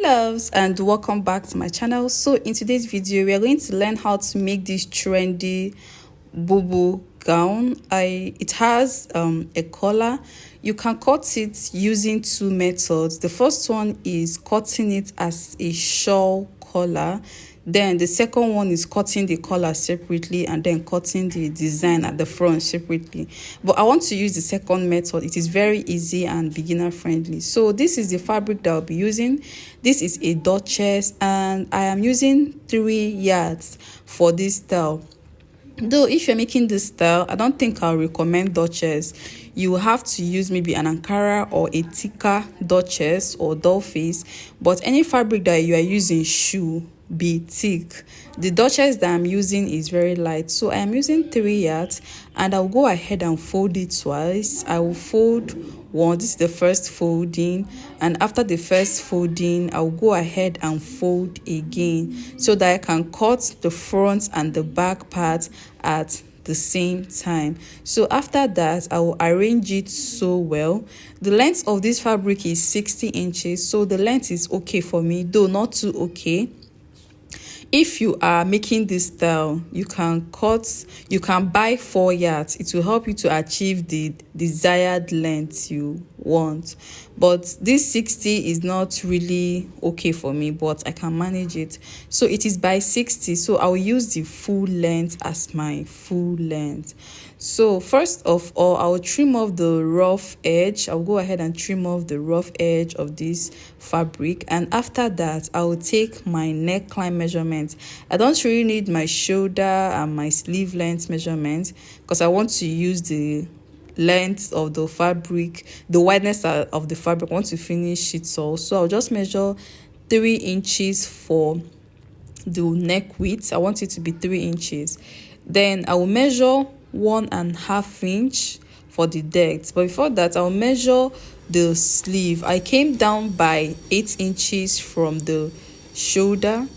Loves, and welcome back to my channel. So in today's video we are going to learn how to make this trendy Bubu gown. It has a collar. You can cut it using two methods. The first one is cutting it as a shawl collar. Then the second one is cutting the collar separately and then cutting the design at the front separately. But I want to use the second method. It is very easy and beginner friendly. So this is the fabric that I'll be using. This is a Duchess and I am using 3 yards for this style. Though if you're making this style, I don't think I'll recommend Duchess. You will have to use maybe an Ankara or a thicker Duchess or doll face. But any fabric that you are using should be thick. The Duchess that I'm using is very light, so I am using 3 yards and I'll go ahead and fold it twice. I will fold one. This is the first folding, and after the first folding I'll go ahead and fold again so that I can cut the front and the back part at the same time. So after that I will arrange it so well. The length of this fabric is 60 inches, so the length is okay for me, though not too okay. If you are making this style, you can buy 4 yards. It will help you to achieve the desired length you want. But this 60 is not really okay for me, but I can manage it. So it is by 60, so I will use the full length as my full length. So first of all, I will trim off the rough edge. I'll go ahead and trim off the rough edge of this fabric, and after that I will take my neckline measurement. I don't really need my shoulder and my sleeve length measurement because I want to use the length of the fabric, the wideness of the fabric. I want to finish it all, so I'll just measure 3 inches for the neck width. I want it to be 3 inches. Then I will measure 1.5 inch for the depth, but before that I'll measure the sleeve. I came down by 8 inches from the shoulder.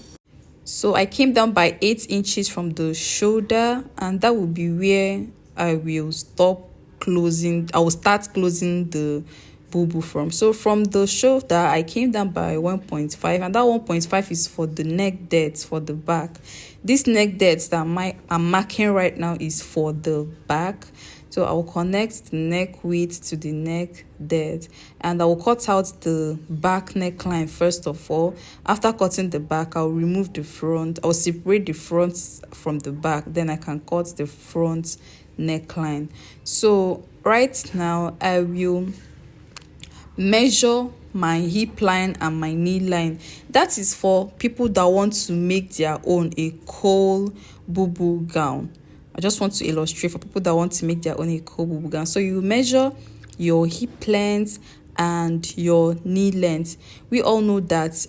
So I came down by 8 inches from the shoulder, and that will be where I will start closing the Bubu from. So from the shoulder I came down by 1.5, and that 1.5 is for the neck depth for the back. This neck depth that I'm marking right now is for the back. So I will connect the neck width to the neck depth, and I will cut out the back neckline first of all. After cutting the back, I'll remove the front. I'll separate the front from the back, then I can cut the front neckline. So right now I will measure my hip line and my knee line. That is for people that want to make their own a coal Bubu gown. I just want to illustrate for people that want to make their own a coal Bubu gown. So you measure your hip length and your knee length. We all know that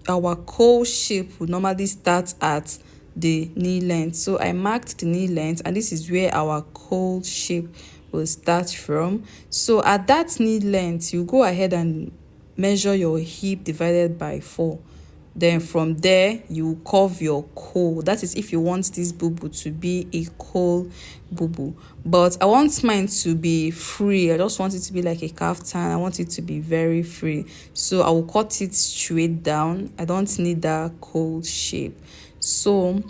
our coal shape will normally start at the knee length. So I marked the knee length, and this is where our coal shape will start from. So at that knee length, you go ahead and measure your hip divided by 4. Then from there you curve your coal. That is if you want this Bubu to be a coal Bubu. But I want mine to be free. I just want it to be like a kaftan. I want it to be very free, so I will cut it straight down. I don't need that coal shape. So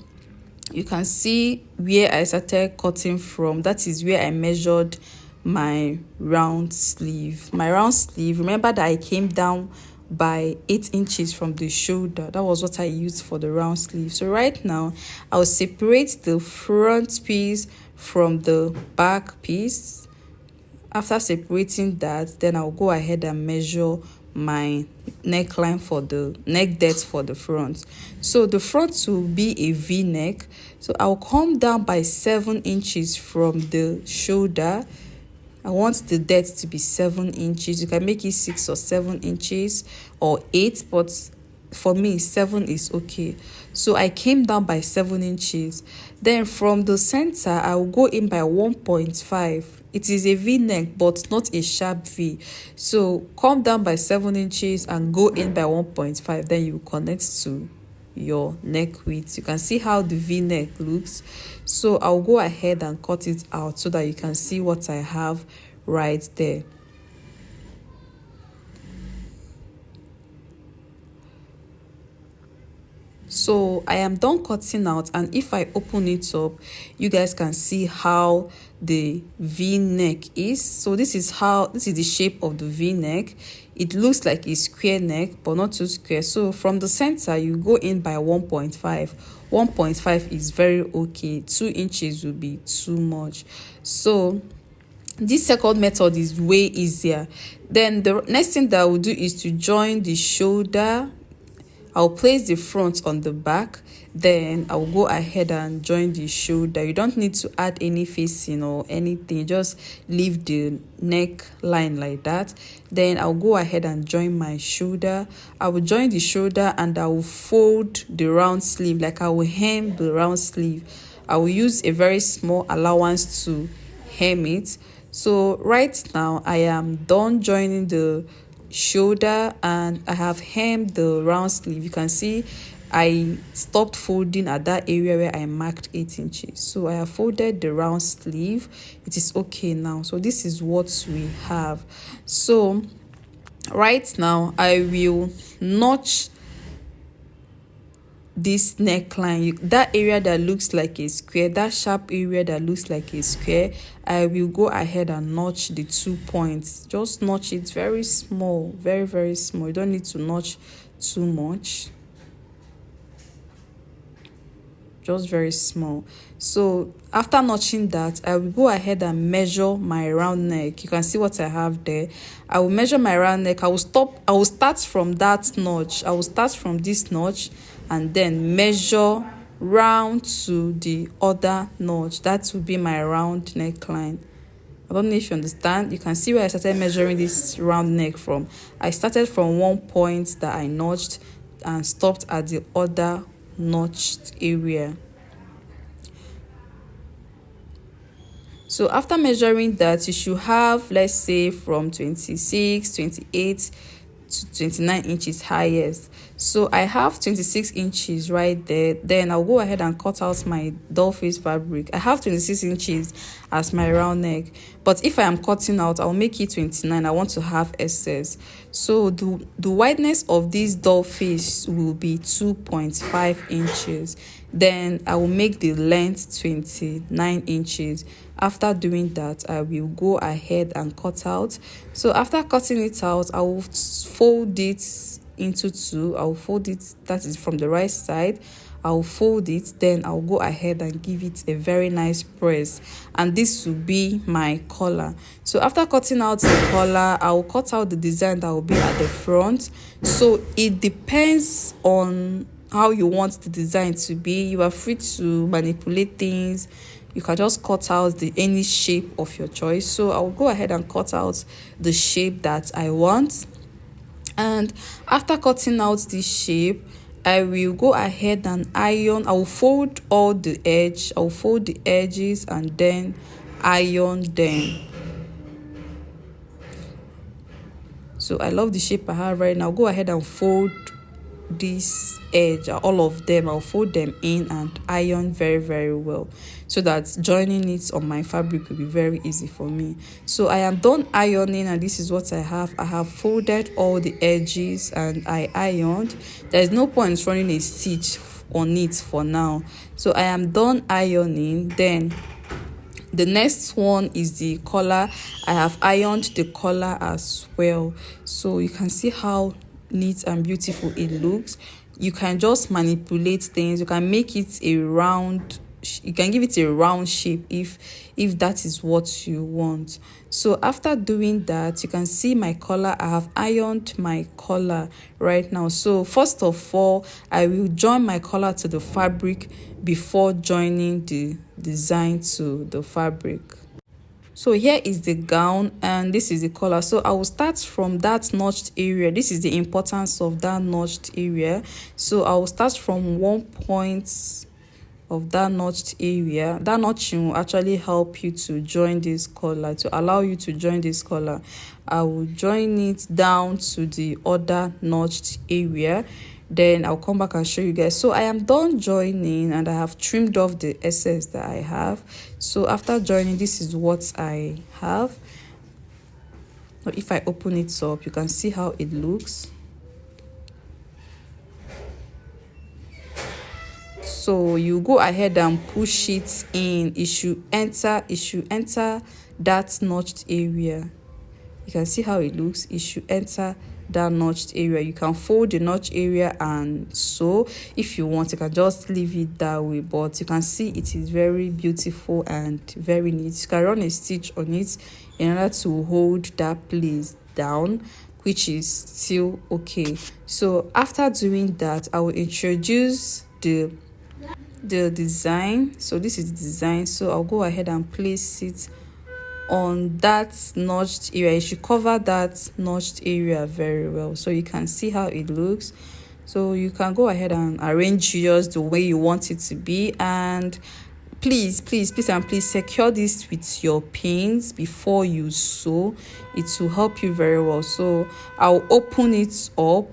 you can see where I started cutting from. That is where I measured my round sleeve. Remember that I came down by 8 inches from the shoulder. That was what I used for the round sleeve. So right now I'll separate the front piece from the back piece. After separating that, then I'll go ahead and measure my neckline for the neck depth for the front. So the front will be a V-neck, so I'll come down by 7 inches from the shoulder. I want the depth to be 7 inches. You can make it 6 or 7 inches or 8, but for me 7 is okay. So I came down by 7 inches. Then from the center I will go in by 1.5. It is a V-neck but not a sharp V. So come down by 7 inches and go in by 1.5. Then you connect to your neck width. You can see how the V-neck looks. So I'll go ahead and cut it out so that you can see what I have right there. So I am done cutting out, and if I open it up, you guys can see how the v-neck is. So this is the shape of the v-neck. It looks like a square neck, but not too square. So from the center, you go in by 1.5. 1.5 is very okay. 2 inches will be too much. So this second method is way easier. Then the next thing that I will do is to join the shoulder. I'll place the front on the back, then I'll go ahead and join the shoulder. You don't need to add any facing or anything, just leave the neckline like that. Then I'll go ahead and join my shoulder. I will join the shoulder and I will fold the round sleeve, like I will hem the round sleeve. I will use a very small allowance to hem it. So right now I am done joining the shoulder and I have hemmed the round sleeve. You can see I stopped folding at that area where I marked 8 inches. So I have folded the round sleeve. It is okay now. So this is what we have. So right now I will notch this neckline. That area that looks like a square, that sharp area that looks like a square, I will go ahead and notch the 2 points. Just notch it very small, very, very small. You don't need to notch too much, just very small. So after notching that, I will go ahead and measure my round neck. You can see what I have there. I will measure my round neck. I will start from that notch. I will start from this notch and then measure round to the other notch. That will be my round neckline. I don't know if you understand. You can see where I started measuring this round neck from. I started from one point that I notched and stopped at the other notched area. So after measuring that, you should have, let's say, from 26, 28 to 29 inches highest. So I have 26 inches right there. Then I'll go ahead and cut out my doll face fabric. I have 26 inches as my round neck, but if I am cutting out, I'll make it 29. I want to have excess. So the wideness of this doll face will be 2.5 inches. Then I will make the length 29 inches. After doing that, I will go ahead and cut out. So after cutting it out, I will fold it into two. I'll fold it, that is from the right side. I'll fold it, then I'll go ahead and give it a very nice press, and this will be my collar. So after cutting out the collar, I'll cut out the design that will be at the front. So it depends on how you want the design to be. You are free to manipulate things. You can just cut out any shape of your choice. So I'll go ahead and cut out the shape that I want. And after cutting out this shape, I will go ahead and iron. I will fold all the edge. I will fold the edges and then iron them. So I love the shape I have right now. I'll go ahead and fold this edge, all of them. I'll fold them in and iron very, very well, so that joining it on my fabric will be very easy for me. So I am done ironing, and this is what I have. I have folded all the edges and I ironed. There is no point running a stitch on it for now. So I am done ironing. Then the next one is the collar. I have ironed the collar as well. So you can see how neat and beautiful it looks. You can just manipulate things. You can make it a round, you can give it a round shape if that is what you want. So after doing that, you can see my collar. I have ironed my collar right now. So first of all, I will join my collar to the fabric before joining the design to the fabric. So here is the gown and this is the collar. So I will start from that notched area. This is the importance of that notched area. So I will start from one point of that notched area. That notching will actually help you to join this collar, to allow you to join this collar. I will join it down to the other notched area. Then I'll come back and show you guys. So I am done joining and I have trimmed off the excess that I have. So after joining, this is what I have. Now if I open it up, you can see how it looks. So you go ahead and push it in. It should enter that notched area. You can see how it looks. It should enter that notched area. You can fold the notch area and sew. If you want, you can just leave it that way, but you can see it is very beautiful and very neat. You can run a stitch on it in order to hold that place down, which is still okay. So after doing that, I will introduce the design. So this is the design, so I'll go ahead and place it on that notched area. You should cover that notched area very well so you can see how it looks. So you can go ahead and arrange yours the way you want it to be, and please secure this with your pins before you sew. It will help you very well. So I'll open it up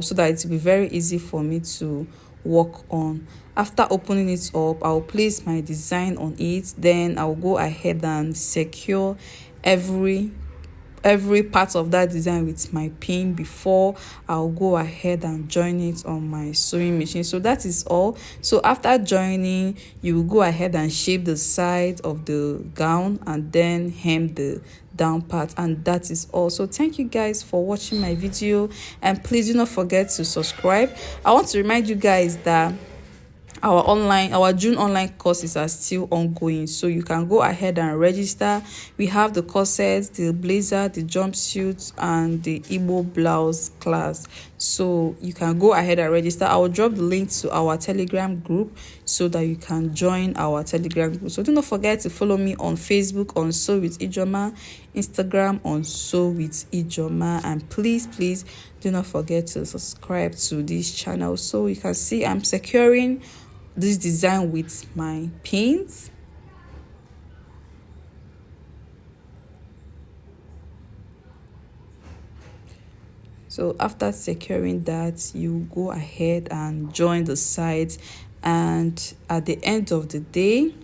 so that it will be very easy for me to work on. After opening it up, I'll place my design on it. Then I'll go ahead and secure every part of that design with my pin before I'll go ahead and join it on my sewing machine. So that is all. So after joining, you will go ahead and shape the side of the gown and then hem the down part, and that is all. So thank you guys for watching my video, and please do not forget to subscribe. I want to remind you guys that our June online courses are still ongoing, so you can go ahead and register. We have the corsets, the blazer, the jumpsuits, and the Igbo blouse class, so you can go ahead and register. I will drop the link to our Telegram group so that you can join our Telegram group. So do not forget to follow me on Facebook on Sew with Ijoma, Instagram on Sew with Ijoma, and please do not forget to subscribe to this channel. So you can see I'm securing this design with my pins. So after securing that, you go ahead and join the sides, and at the end of the day,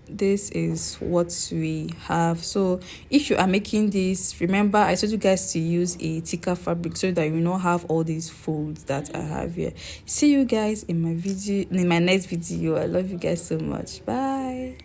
this is what we have. So if you are making this, remember I told you guys to use a thicker fabric so that you not have all these folds that I have here. See you guys in my next video. I love you guys so much. Bye.